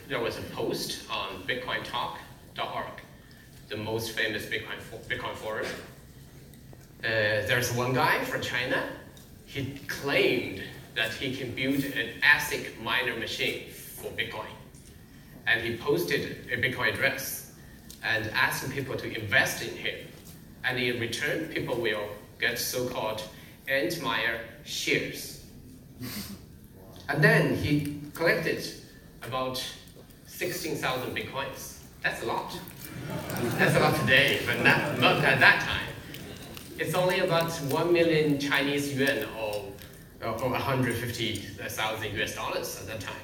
there was a post on bitcointalk.org, the most famous Bitcoin forum. There's one guy from China. He claimed that he can build an ASIC miner machine for Bitcoin. And he posted a Bitcoin address and asked people to invest in him. And in return, people will get so-called Antmeyer shares. And then he collected about 16,000 Bitcoins. That's a lot. That's a lot today, but not at that time. It's only about 1 million Chinese yuan or 150,000 US dollars at that time.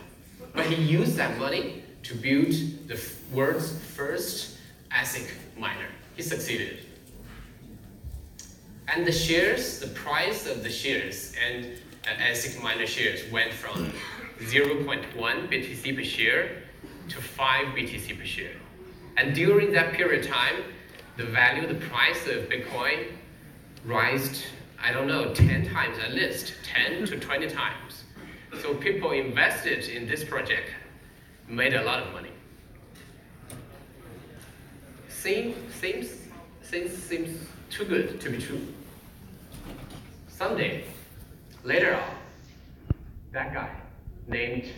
But he used that money to build the world's first ASIC miner. He succeeded. And the shares, the price of the shares and ASIC miner shares went from 0.1 BTC per share to 5 BTC per share. And during that period of time, the value, the price of Bitcoin rised, I don't know, 10 times at least, 10 to 20 times. So people invested in this project, made a lot of money. Seems too good to be true. Someday, later on, that guy named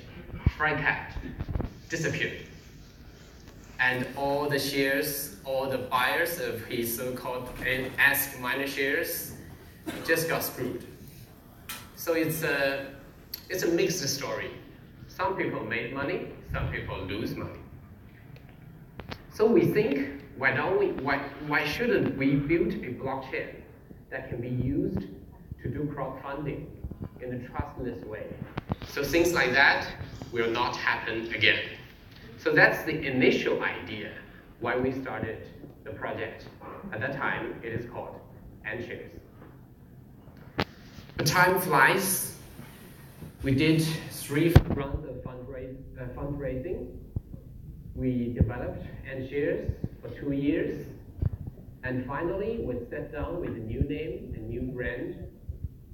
Frank Cat disappeared. And all the shares, all the buyers of his so-called ASIC miner shares just got screwed. So it's a mixed story. Some people made money, some people lose money. So we think, why shouldn't we build a blockchain that can be used to do crowdfunding in a trustless way? So things like that will not happen again. So that's the initial idea why we started the project. At that time, it is called NEOorg. But time flies. We did 3 rounds of fundraising. We developed NEOorg for 2 years. And finally, we sat down with a new name, a new brand,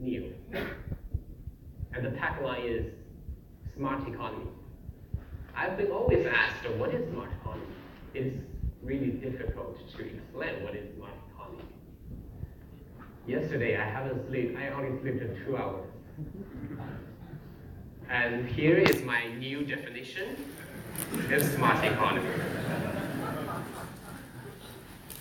NEOorg. And the tagline is Smart Economy. I've been always asked, what is smart economy? It's really difficult to explain what is smart economy. Yesterday, I only slept 2 hours. And here is my new definition of smart economy.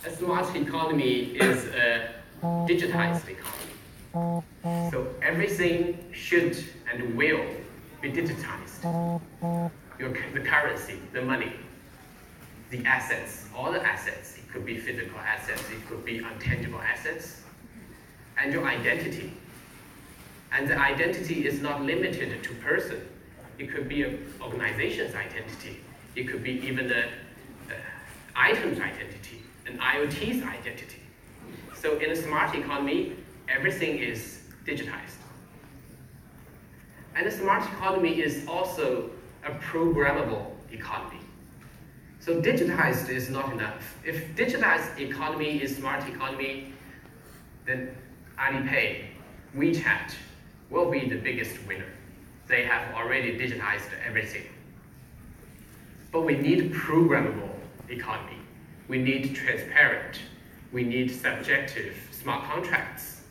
A smart economy is a digitized economy. So everything should and will be digitized. The currency, the money, the assets, all the assets. It could be physical assets, it could be intangible assets, and your identity. And the identity is not limited to person. It could be an organization's identity. It could be even an item's identity, an IoT's identity. So in a smart economy, everything is digitized. And a smart economy is also a programmable economy. So digitized is not enough. If digitized economy is smart economy, then Alipay, WeChat will be the biggest winner. They have already digitized everything. But we need programmable economy. We need transparent. We need subjective smart contracts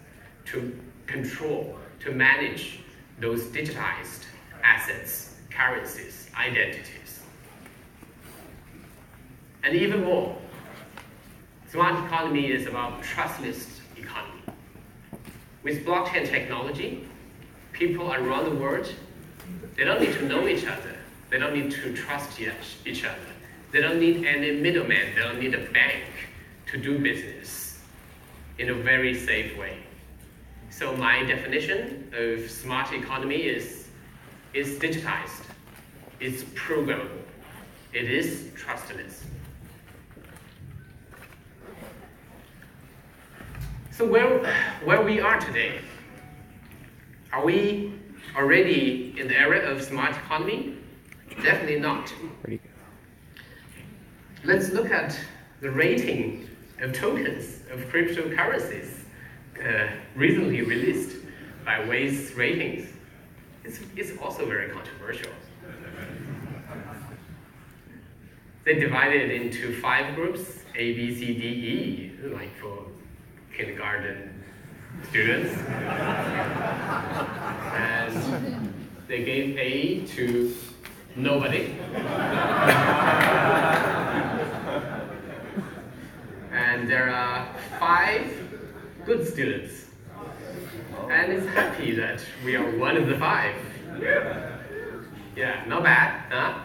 to control, to manage those digitized assets, currencies, identities. And even more, smart economy is about trustless economy. With blockchain technology, people around the world, they don't need to know each other. They don't need to trust each other. They don't need any middleman. They don't need a bank to do business in a very safe way. So my definition of smart economy is digitized. It's programmable. It is trustless. So where we are today, are we already in the era of smart economy? Definitely not. Let's look at the rating of tokens of cryptocurrencies recently released by Waze Ratings. It's also very controversial. They divided it into 5 groups, A, B, C, D, E, like for kindergarten students. And they gave A to nobody. And there are 5 good students. And it's happy that we are one of the 5. Yeah, not bad, huh?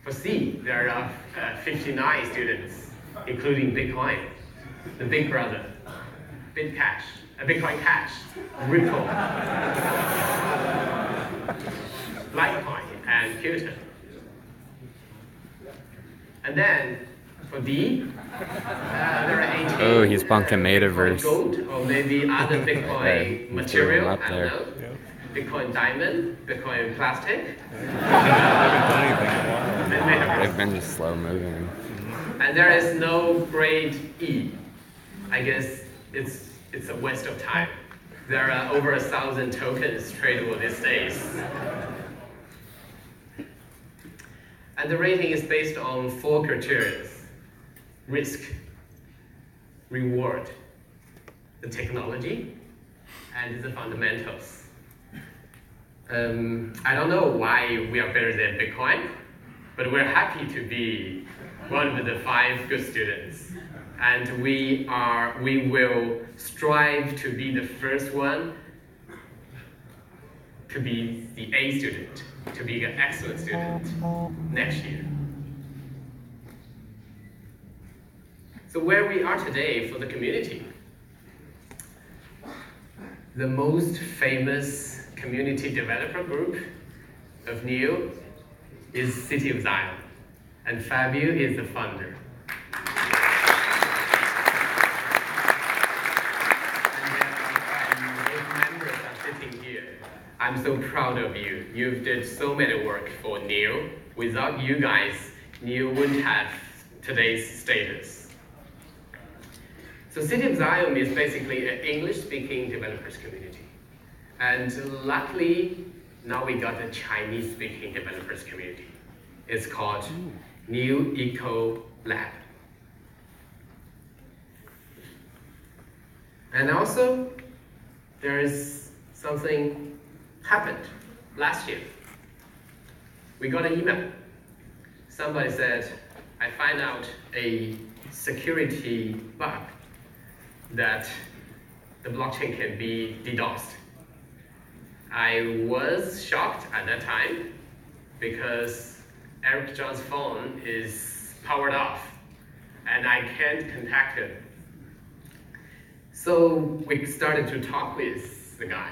For C, there are 59 students, including Bitcoin, the big brother, Bitcoin Cash, Ripple, Litecoin, and Qtum. And then for D, there are 18. Oh, he's punking Metaverse. Gold, or maybe other Bitcoin material, up I don't there. know. Bitcoin diamond, Bitcoin plastic. They've been just slow moving. And there is no grade E. I guess it's a waste of time. There are over 1,000 tokens tradable these days. And the rating is based on 4 criteria: risk, reward, the technology, and the fundamentals. I don't know why we are better than Bitcoin, but we're happy to be one of the 5 good students. And we will strive to be the first one to be the A student, to be an excellent student next year. So where we are today for the community, the most famous community developer group of NEO is City of Zion, and Fabio is the founder. And if members are sitting here, I'm so proud of you. You've did so many work for NEO. Without you guys, NEO wouldn't have today's status. So City of Zion is basically an English-speaking developers community. And luckily, now we got a Chinese-speaking developers community. It's called NEOorg Lab. And also, there is something happened last year. We got an email. Somebody said, I find out a security bug that the blockchain can be DDoSed. I was shocked at that time because Eric John's phone is powered off and I can't contact him. So we started to talk with the guy,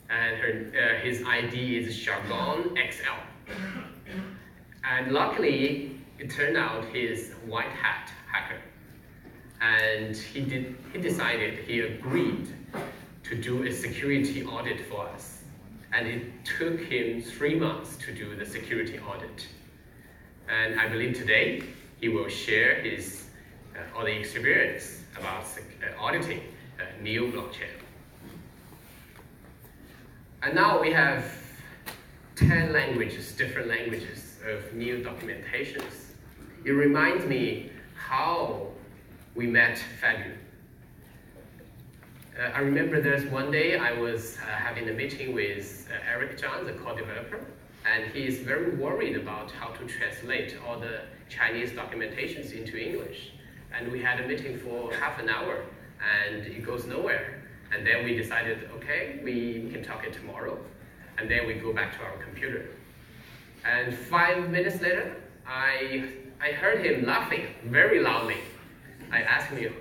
and his ID is Jargon XL. And luckily, it turned out he's a white hat hacker. And he decided, he agreed to do a security audit for us. And it took him 3 months to do the security audit. And I believe today, he will share his all the experience about auditing NEO blockchain. And now we have 10 languages, different languages of NEO documentations. It reminds me how we met Fabio. I remember there's one day I was having a meeting with Eric John, the core developer, and he is very worried about how to translate all the Chinese documentations into English. And we had a meeting for half an hour, and it goes nowhere. And then we decided, okay, we can talk it tomorrow. And then we go back to our computer. And 5 minutes later, I heard him laughing very loudly. I asked him,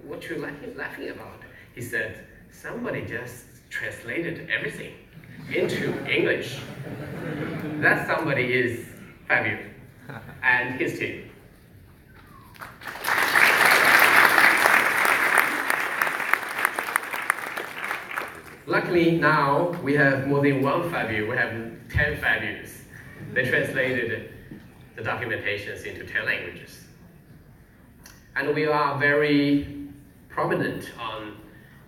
what you laughing about? He said, somebody just translated everything into English. That somebody is Fabio and his team. Luckily now we have more than one Fabio. We have 10 Fabios. They translated the documentations into 10 languages. And we are very prominent on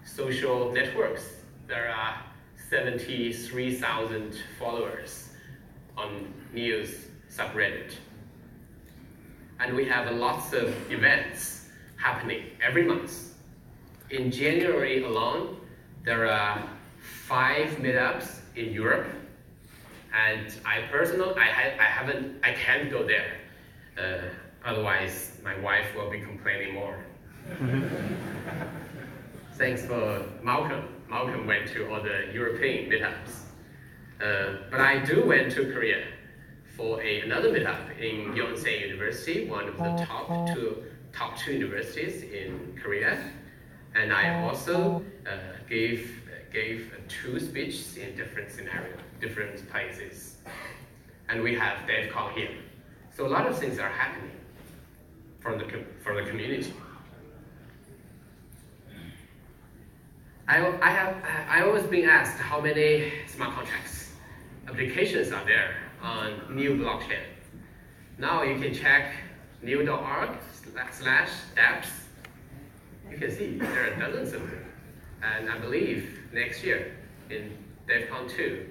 social networks. There are 73,000 followers on NEO's subreddit. And we have lots of events happening every month. In January alone, there are 5 meetups in Europe, and I can't go there. Otherwise, my wife will be complaining more. Thanks for Malcolm. Malcolm went to all the European meetups. But I went to Korea for another meetup in Yonsei University, one of the top two universities in Korea. And I also gave 2 speeches in different scenarios, different places. And we have DevCon here. So a lot of things are happening for the community. I always been asked how many smart contracts applications are there on NEO blockchain. Now you can check NEOorg/dapps. You can see there are dozens of them. And I believe next year in DevCon 2,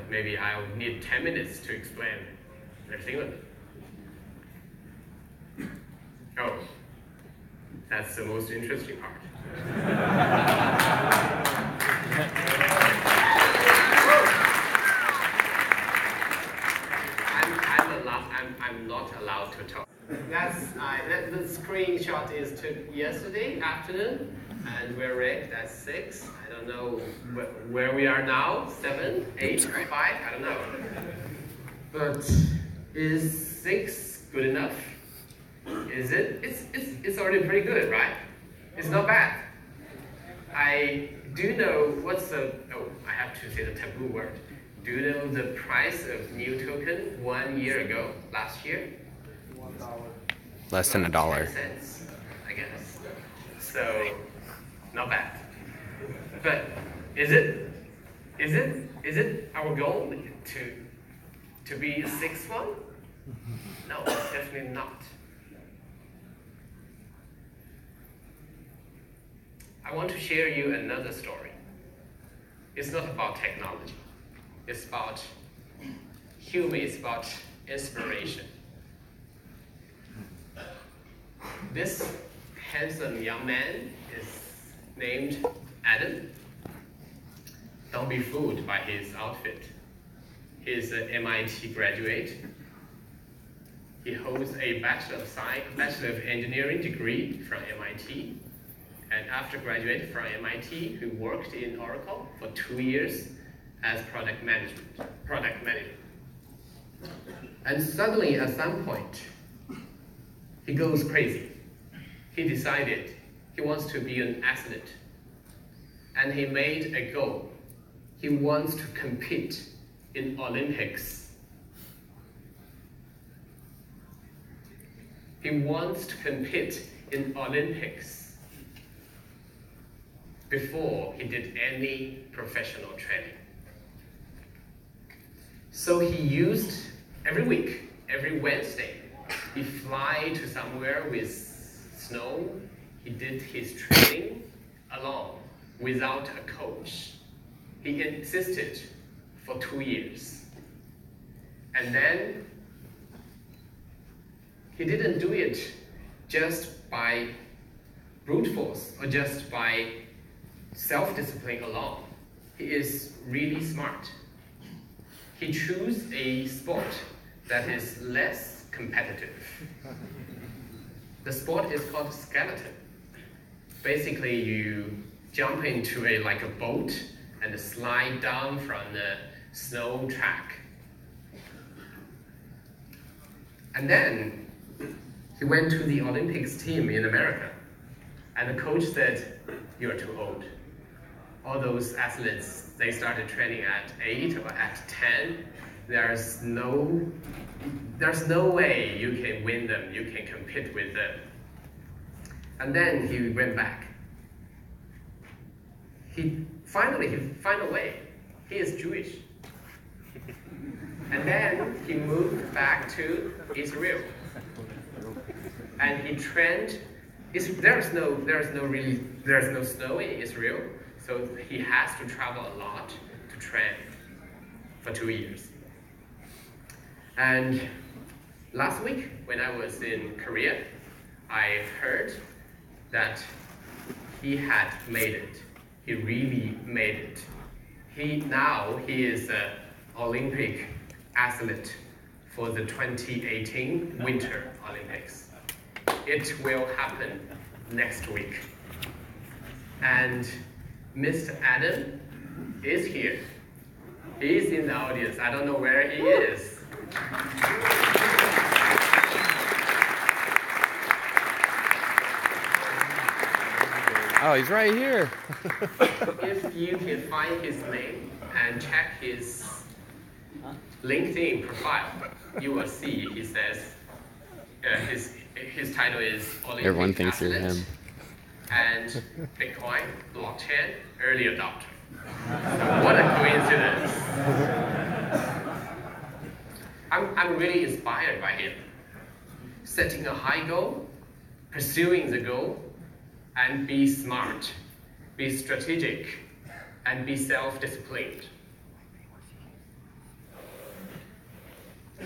maybe I'll need 10 minutes to explain everything of it. Oh, that's the most interesting part. I'm not allowed to talk. The screenshot is took yesterday afternoon, and we're ranked at 6. I don't know where we are now. 7, 8, 5. I don't know. But is 6 good enough? Is it? It's already pretty good, right? It's not bad. I do know what's the. Oh, I have to say the taboo word. Do you know the price of NEO token 1 year ago, last year? $1. Less than $1. 10 cents, I guess. So, not bad. But is it our goal to be a 6th one? No, definitely not. I want to share you another story. It's not about technology. It's about human, it's about inspiration. This handsome young man is named Adam. Don't be fooled by his outfit. He's an MIT graduate. He holds a Bachelor of Engineering degree from MIT. And after graduating from MIT, he worked in Oracle for 2 years as product manager. And suddenly, at some point, he goes crazy. He decided he wants to be an athlete. And he made a goal. He wants to compete in Olympics. He wants to compete in Olympics before he did any professional training. So he used every week, every Wednesday, he fly to somewhere with snow. He did his training alone, without a coach. He insisted for 2 years. And then he didn't do it just by brute force or just by self-discipline alone. He is really smart. He chose a sport that is less competitive. The sport is called skeleton. Basically, you jump into a boat and slide down from the snow track. And then he went to the Olympics team in America, and the coach said, "You're too old." All those athletes, they started training at 8 or at 10. There's no way you can win them, you can compete with them. And then he went back. He found a way. He is Jewish. And then he moved back to Israel. And he trained. There's no snow in Israel, so he has to travel a lot to train for 2 years. And last week, when I was in Korea, I heard that he had made it. He really made it. Now he is an Olympic athlete for the 2018 Winter Olympics. It will happen next week. And Mr. Adam is here. He is in the audience. I don't know where he is. Oh, he's right here. If you can find his name and check his LinkedIn profile, you will see he says his title is Olympic Everyone thinks you're athlete him. and Bitcoin blockchain early adopter. So what a coincidence! I'm really inspired by him. Setting a high goal, pursuing the goal, and be smart, be strategic, and be self-disciplined.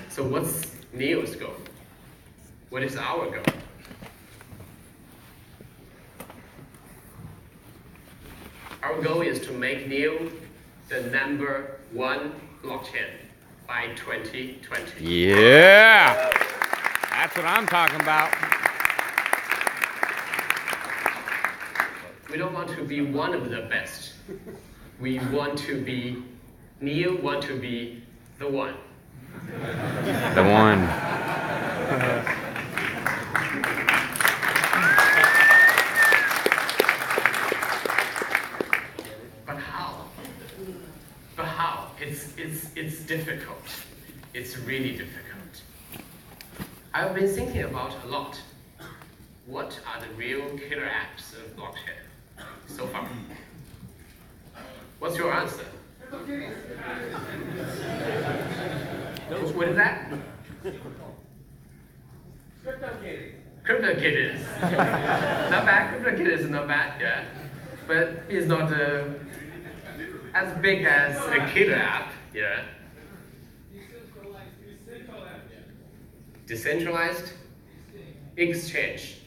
So what's NEO's goal? What is our goal? Our goal is to make NEO the #1 blockchain by 2020. Yeah! That's what I'm talking about. We don't want to be one of the best. We want to be, NEO want to be the one. The one. But how? But how? It's difficult. It's really difficult. I've been thinking about a lot. What are the real killer apps of blockchain so far? What's your answer? What is that? CryptoKitties. Not bad. CryptoKitties is not bad, yeah. But it's not as big as a killer app, yeah. Decentralized Exchange.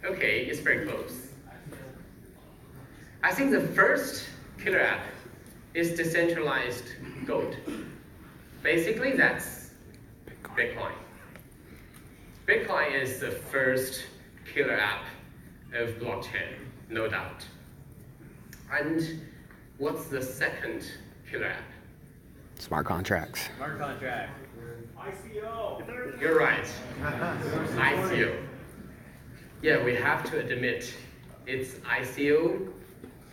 Okay, it's very close. I think the first killer app is decentralized gold. Basically, that's Bitcoin. Bitcoin is the first killer app of blockchain, no doubt. And what's the second killer app? Smart contracts. Smart contract. ICO. You're right. ICO. Yeah, we have to admit it's ICO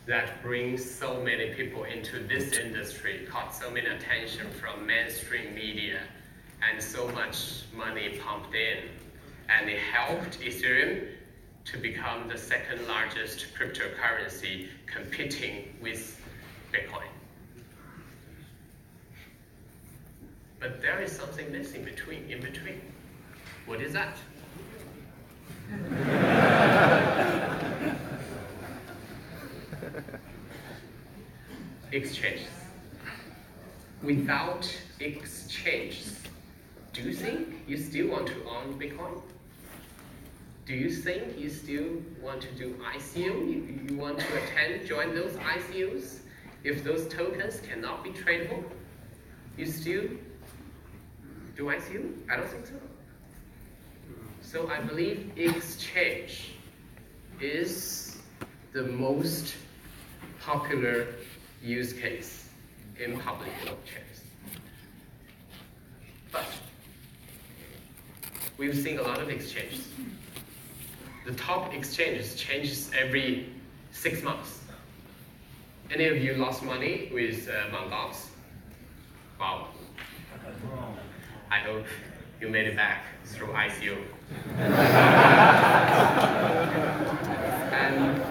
that brings so many people into this industry, caught so many attention from mainstream media, and so much money pumped in. And it helped Ethereum to become the second largest cryptocurrency competing with Bitcoin. But there is something missing in between. What is that? Exchanges. Without exchanges, do you think you still want to own Bitcoin? Do you think you still want to do ICO? You want to join those ICOs? If those tokens cannot be tradable, you still do ICO? I don't think so. So I believe exchange is the most popular use case in public blockchains. But we've seen a lot of exchanges. The top exchanges changes every 6 months. Any of you lost money with Mt. Gox? Wow. I hope you made it back through ICO. And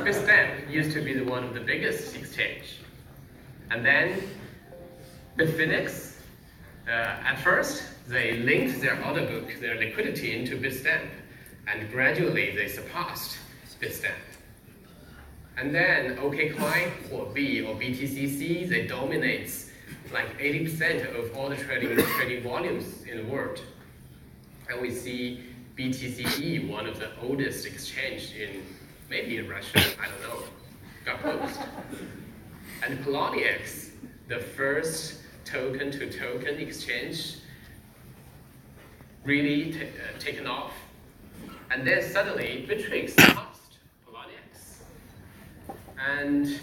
Bitstamp used to be one of the biggest exchange. And then Bitfinex, at first, they linked their order book, their liquidity into Bitstamp, and gradually they surpassed Bitstamp. And then OKCoin or B or BTCC, they dominate like 80% of all the trading volumes in the world. And we see BTCE, one of the oldest exchange in maybe in Russia, I don't know, got closed. And Poloniex, the first token-to-token exchange, really taken off. And then suddenly, Bittrex passed Poloniex. And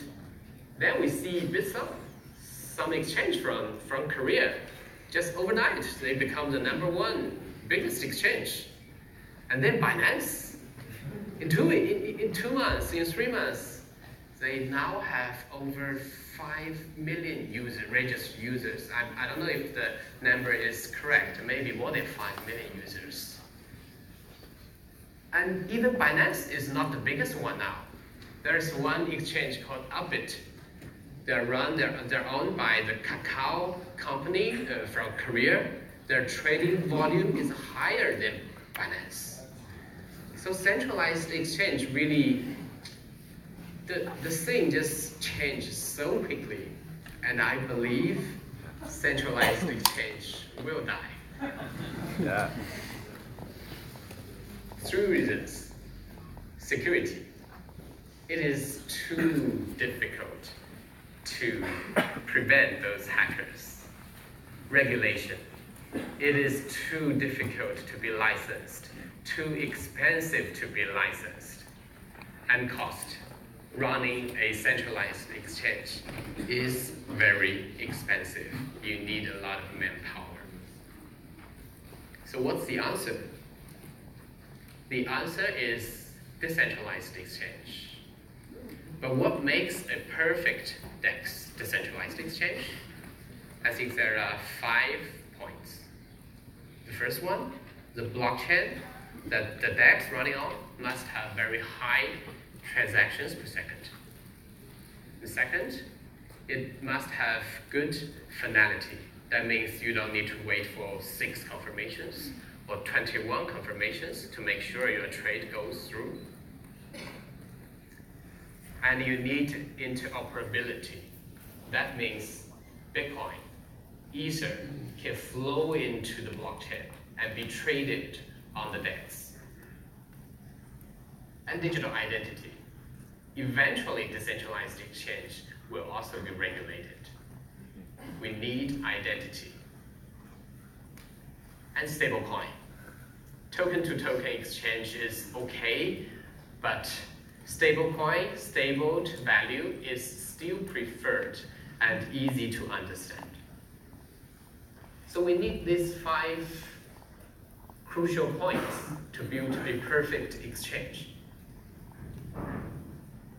then we see Bitsum, some exchange from Korea. Just overnight, they become the #1 biggest exchange. And then Binance, in 2 months, in 3 months, they now have over 5 million registered users. I don't know if the number is correct, maybe more than 5 million users. And even Binance is not the biggest one now. There's one exchange called Upbit. They're owned by the Kakao company from Korea. Their trading volume is higher than Binance. So centralized exchange really, the thing just changed so quickly. And I believe centralized exchange will die. Yeah. 3 reasons. Security. It is too difficult to prevent those hackers. Regulation. It is too difficult to be licensed, too expensive to be licensed. And cost. Running a centralized exchange is very expensive. You need a lot of manpower. So what's the answer? The answer is decentralized exchange. But what makes a perfect DEX, decentralized exchange? I think there are 5 points. The first one, the blockchain that the DEX running on must have very high transactions per second. The second, it must have good finality. That means you don't need to wait for 6 confirmations or 21 confirmations to make sure your trade goes through. And you need interoperability. That means Bitcoin, Ether can flow into the blockchain and be traded on the DEX. And digital identity. Eventually, decentralized exchange will also be regulated. We need identity. And stablecoin. Token-to-token exchange is okay, but stablecoin, stabled value is still preferred and easy to understand. So we need these 5 crucial points to build a perfect exchange.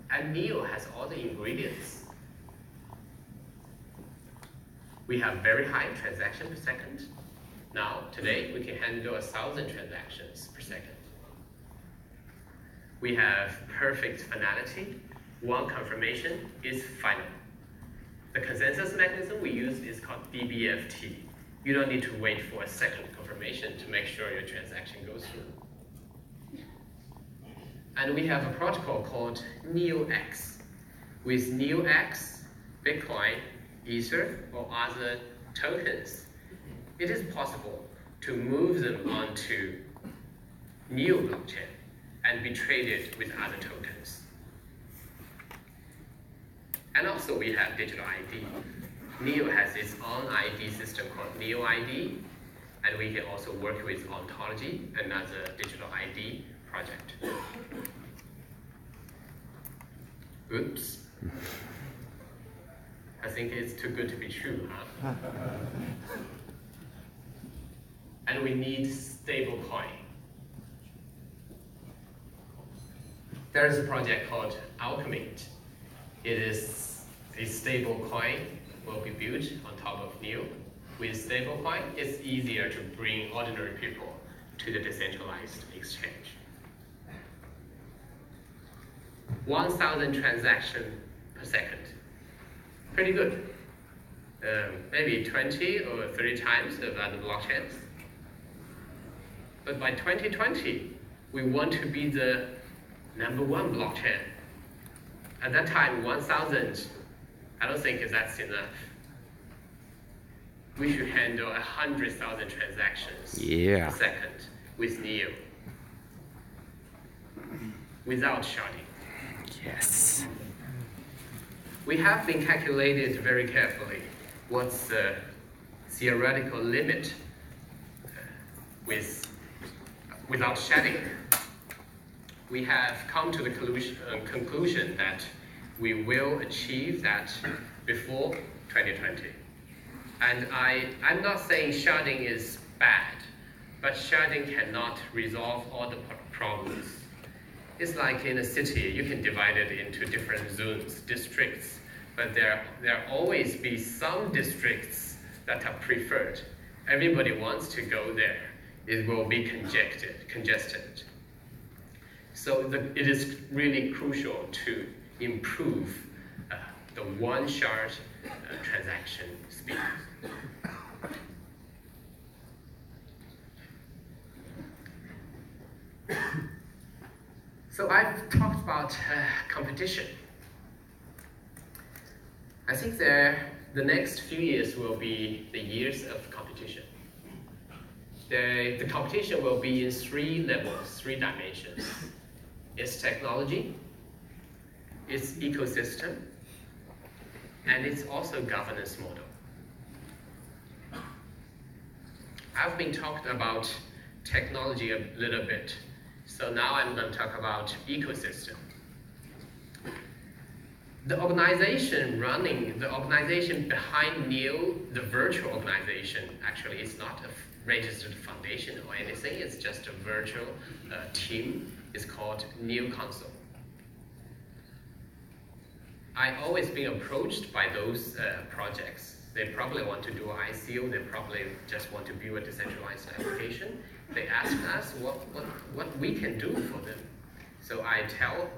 And NEO has all the ingredients. We have very high transaction per second. Now, today, we can handle 1,000 transactions per second. We have perfect finality. One confirmation is final. The consensus mechanism we use is called DBFT. You don't need to wait for a second confirmation to make sure your transaction goes through. And we have a protocol called NEOx. With NEOx, Bitcoin, Ether, or other tokens, it is possible to move them onto NEO blockchain and be traded with other tokens. And also we have digital ID. NEO has its own ID system called NEOID, and we can also work with Ontology, another digital ID project. Oops. I think it's too good to be true, huh? And we need stablecoin. There's a project called Alchemint. It is a stablecoin will be built on top of NEO. With stablecoin, it's easier to bring ordinary people to the decentralized exchange. 1,000 transactions per second. Pretty good. Maybe 20 or 30 times of other blockchains. But by 2020, we want to be the #1 blockchain. At that time, 1,000, I don't think that's enough. we should handle 100,000 transactions a second with NEO without sharding. Yes. We have been calculated very carefully what's the theoretical limit without shedding. We have come to the conclusion that we will achieve that before 2020. And I'm not saying sharding is bad, but sharding cannot resolve all the problems. It's like in a city, you can divide it into different zones, districts, but there always be some districts that are preferred. Everybody wants to go there. It will be congested. So it is really crucial to improve the one shard transaction speed. So I've talked about competition. I think the next few years will be the years of competition. The competition will be in 3 levels, 3 dimensions. It's technology, it's ecosystem, and it's also governance model. I've been talking about technology a little bit, so now I'm going to talk about ecosystem. The organization behind NEO, the virtual organization, actually is not a registered foundation or anything, it's just a virtual team. It's called NEOcon. I've always been approached by those projects. They probably want to do ICO, they probably just want to build a decentralized application. They ask us what we can do for them. So I tell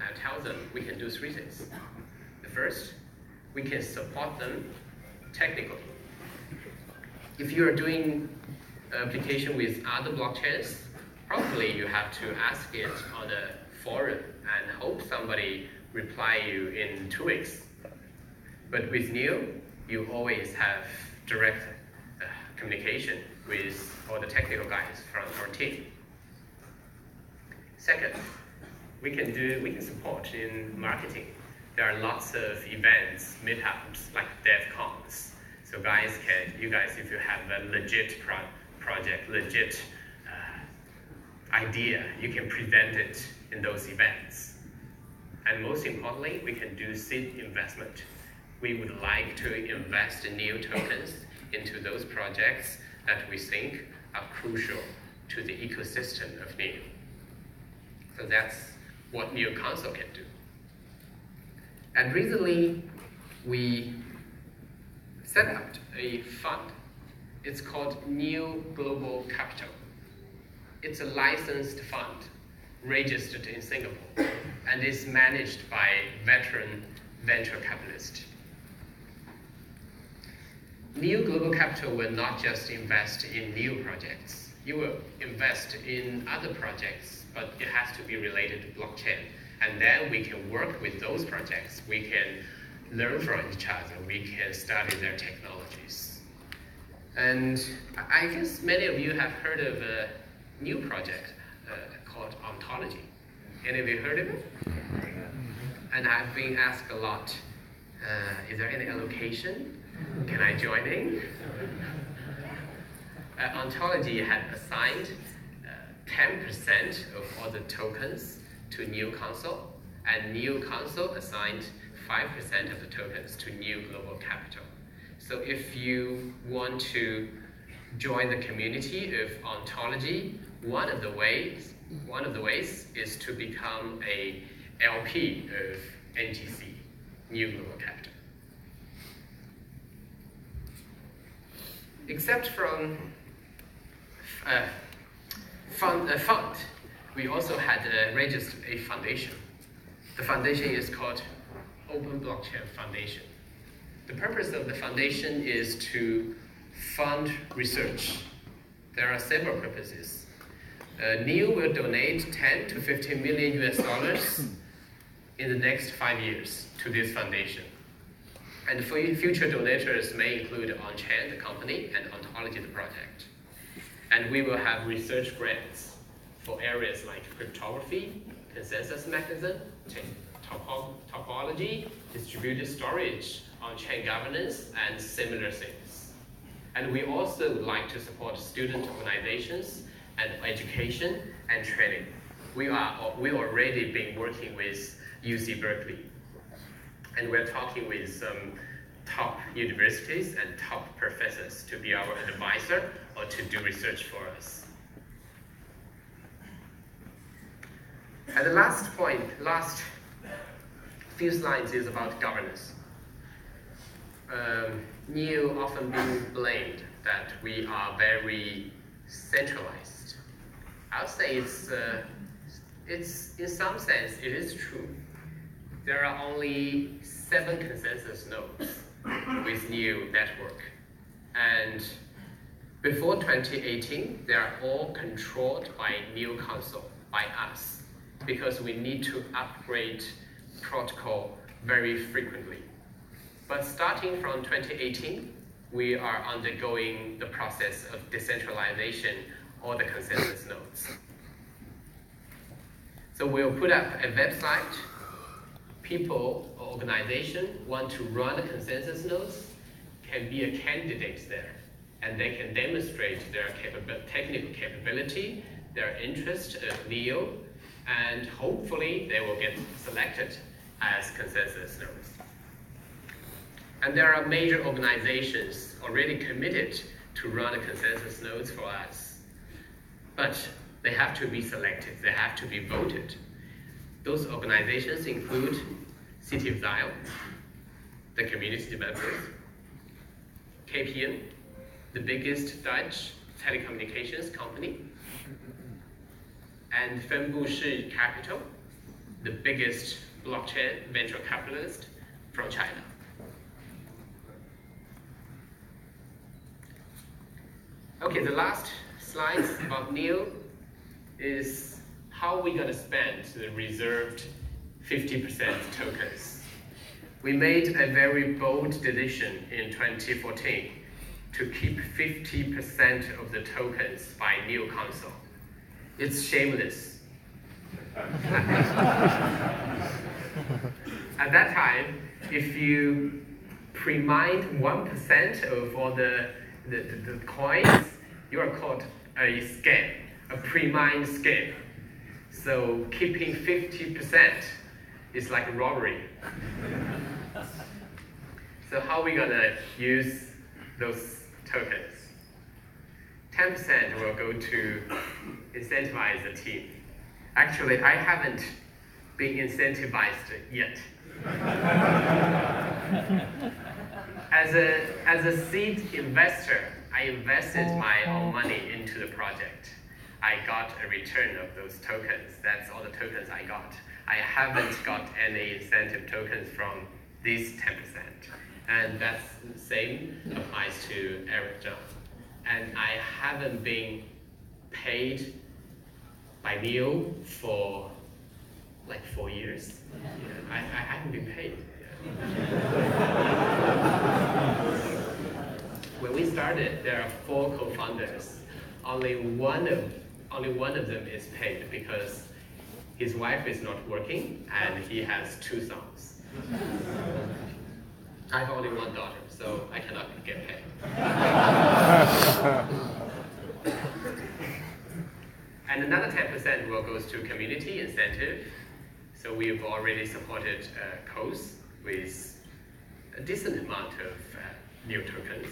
them we can do 3 things. The first, we can support them technically. If you are doing application with other blockchains, probably you have to ask it on a forum and hope somebody reply you in 2 weeks. But with NEO, you always have direct communication with all the technical guys from our team. Second, we can support in marketing. There are lots of events, meetups like DevCons. So you guys, if you have a legit project, legit idea, you can present it in those events. And most importantly, we can do seed investment. We would like to invest in NEO tokens into those projects that we think are crucial to the ecosystem of NEO. So that's what NEOcon can do. And recently, we set up a fund. It's called NEO Global Capital. It's a licensed fund registered in Singapore and is managed by veteran venture capitalists. NEO Global Capital will not just invest in NEO projects. You will invest in other projects, but it has to be related to blockchain. And then we can work with those projects. We can learn from each other. We can study their technologies. And I guess many of you have heard of a new project called Ontology. Any of you heard of it? And I've been asked a lot, is there any allocation? Can I join in? Ontology had assigned 10% of all the tokens to NEOcon, and NEOcon assigned 5% of the tokens to NEO Global Capital. So if you want to join the community of Ontology, one of the ways is to become a LP of NGC, NEO Global Capital. Except from fund, we also had registered a foundation. The foundation is called Open Blockchain Foundation. The purpose of the foundation is to fund research. There are several purposes. NEO will donate 10 to 15 million US dollars in the next 5 years to this foundation. And future donors may include on-chain, the company, and ontology, the project. And we will have research grants for areas like cryptography, consensus mechanism, topology, distributed storage, on-chain governance, and similar things. And we also would like to support student organizations and education and training. We already been working with UC Berkeley, and we're talking with some top universities and top professors to be our advisor or to do research for us. And the last point, last few slides is about governance. NEO often being blamed that we are very centralized. I would say it's in some sense it is true. There are only 7 consensus nodes with NEO network, and before 2018, they are all controlled by NEO Council, by us, because we need to upgrade protocol very frequently. But starting from 2018, we are undergoing the process of decentralization of the consensus nodes. So we'll put up a website. People or organization want to run a consensus nodes can be a candidate there, and they can demonstrate their technical capability, their interest in NEO, and hopefully they will get selected as consensus nodes. And there are major organizations already committed to run a consensus nodes for us. But they have to be selected, they have to be voted. Those organizations include City of Zion, the community developers, KPN, the biggest Dutch telecommunications company, and Fenbushi Capital, the biggest blockchain venture capitalist from China. Okay, the last slide about NEO is how we're going to spend the reserved 50% tokens. We made a very bold decision in 2014 to keep 50% of the tokens by NEO Council. It's shameless. At that time, if you pre-mined 1% of all the coins, you are called a scam, a pre-mined scam. So keeping 50% is like a robbery. So how are we gonna use those tokens? 10% will go to incentivize the team. Actually, I haven't been incentivized yet. As a seed investor, I invested my own money into the project. I got a return of those tokens. That's all the tokens I got. I haven't got any incentive tokens from these 10%. And that's the same applies to Eric Zhang. And I haven't been paid by NEO for like 4 years. Yeah, I haven't been paid. When we started, there are 4 co-founders. Only one of them is paid because his wife is not working and he has 2 sons. I have only 1 daughter, so I cannot get paid. And another 10% will goes to community incentive. So we've already supported COS with a decent amount of NEO tokens.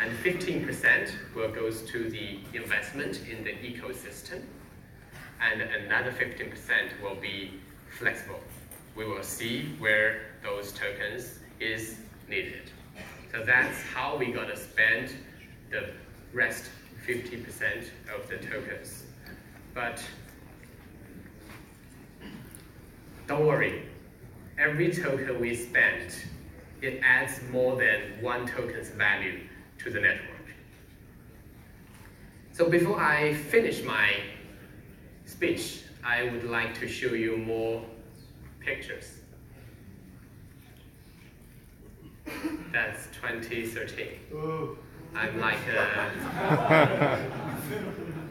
And 15% will goes to the investment in the ecosystem. And another 15% will be flexible. We will see where those tokens is needed. So that's how we're gonna spend the rest 50% of the tokens. But don't worry, every token we spend, it adds more than 1 token's value to the network. So before I finish my speech, I would like to show you more pictures. That's 2013. I'm like,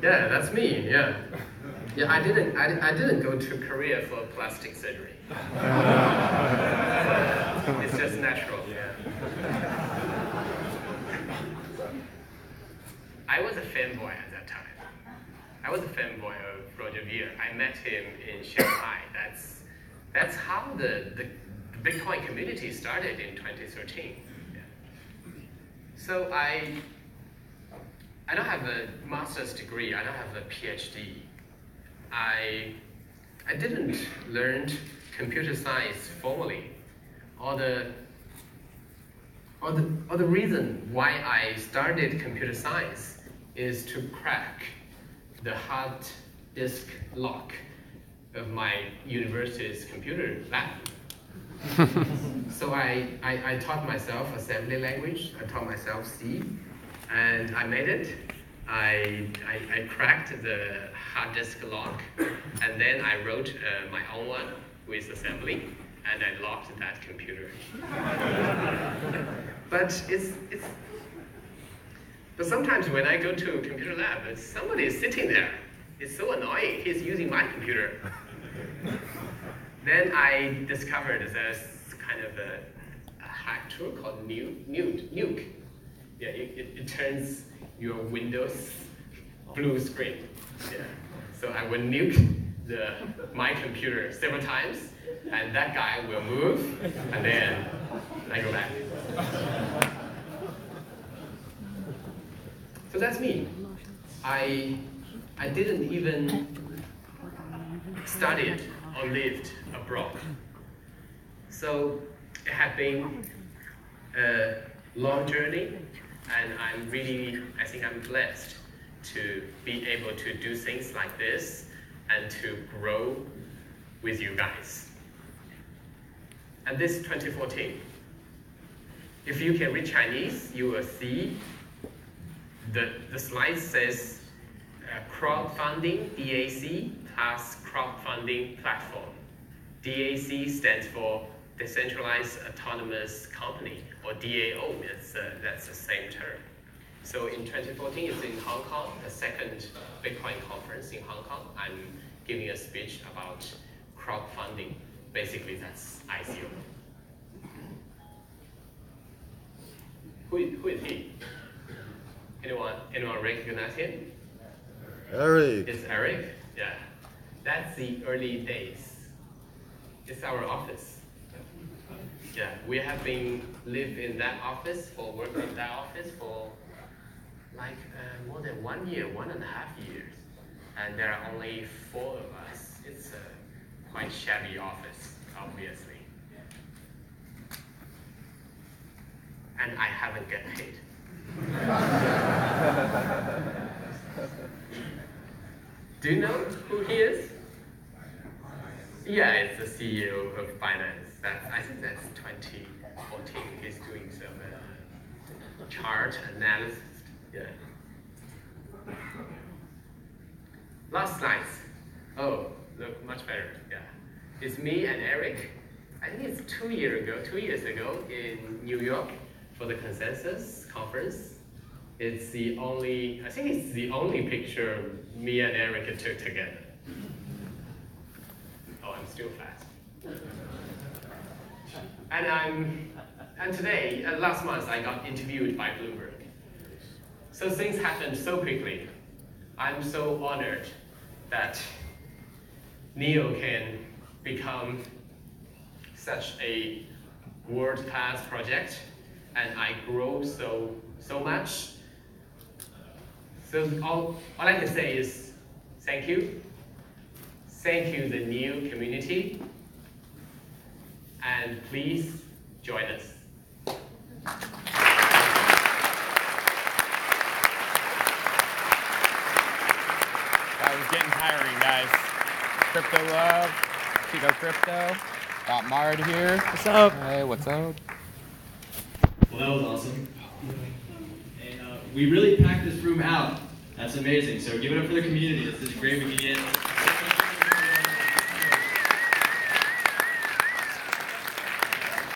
yeah, that's me. Yeah, yeah. I didn't go to Korea for plastic surgery. It's just natural. Yeah. I was a fanboy at that time. I was a fanboy of Roger Ver. I met him in Shanghai. That's how the Bitcoin community started in 2013. Yeah. So I don't have a master's degree. I don't have a PhD. I didn't learn computer science formally. Or the reason why I started computer science is to crack the hard disk lock of my university's computer lab. So I taught myself assembly language, I taught myself C, and I made it. I cracked the hard disk lock, and then I wrote my own one with assembly, and I locked that computer. But sometimes when I go to a computer lab, somebody is sitting there. It's so annoying. He's using my computer. Then I discovered there's kind of a hack tool called NEOorg. Yeah, it turns your Windows blue screen. Yeah. So I will nuke my computer several times, and that guy will move, and then I go back. So that's me. I didn't even study or lived abroad. So it had been a long journey, and I think I'm blessed to be able to do things like this and to grow with you guys. And this 2014, if you can read Chinese, you will see the slide says crowdfunding, DAC, plus crowdfunding platform. DAC stands for Decentralized Autonomous Company, or DAO, that's the same term. So in 2014, it's in Hong Kong, the second Bitcoin conference in Hong Kong. I'm giving a speech about crowdfunding. Basically, that's ICO. Who is he? Anyone recognize him? Eric. It's Eric? Yeah. That's the early days. It's our office. Yeah, we have been working in that office for like more than 1 year, 1.5 years. And there are only 4 of us. It's a quite shabby office, obviously. And I haven't get paid. Do you know who he is? Yeah, it's the CEO of finance. I think that's 2014. He's doing some chart analysis. Yeah. Last slides. Oh, look, much better. Yeah. It's me and Eric. I think it's 2 years ago in New York for the Consensus Conference. I think it's the only picture me and Eric took together. Oh, I'm still fast. And today, last month, I got interviewed by Bloomberg. So things happened so quickly. I'm so honored that NEO can become such a world-class project, and I grow so much. So all I can say is thank you. Thank you, the NEO community. And please join us. That was getting tiring, guys. Crypto Love, Chico Crypto. Got Mard here. What's up? Hey, what's up? Well, that was awesome. And we really packed this room out. That's amazing. So give it up for the community. This is great. We can get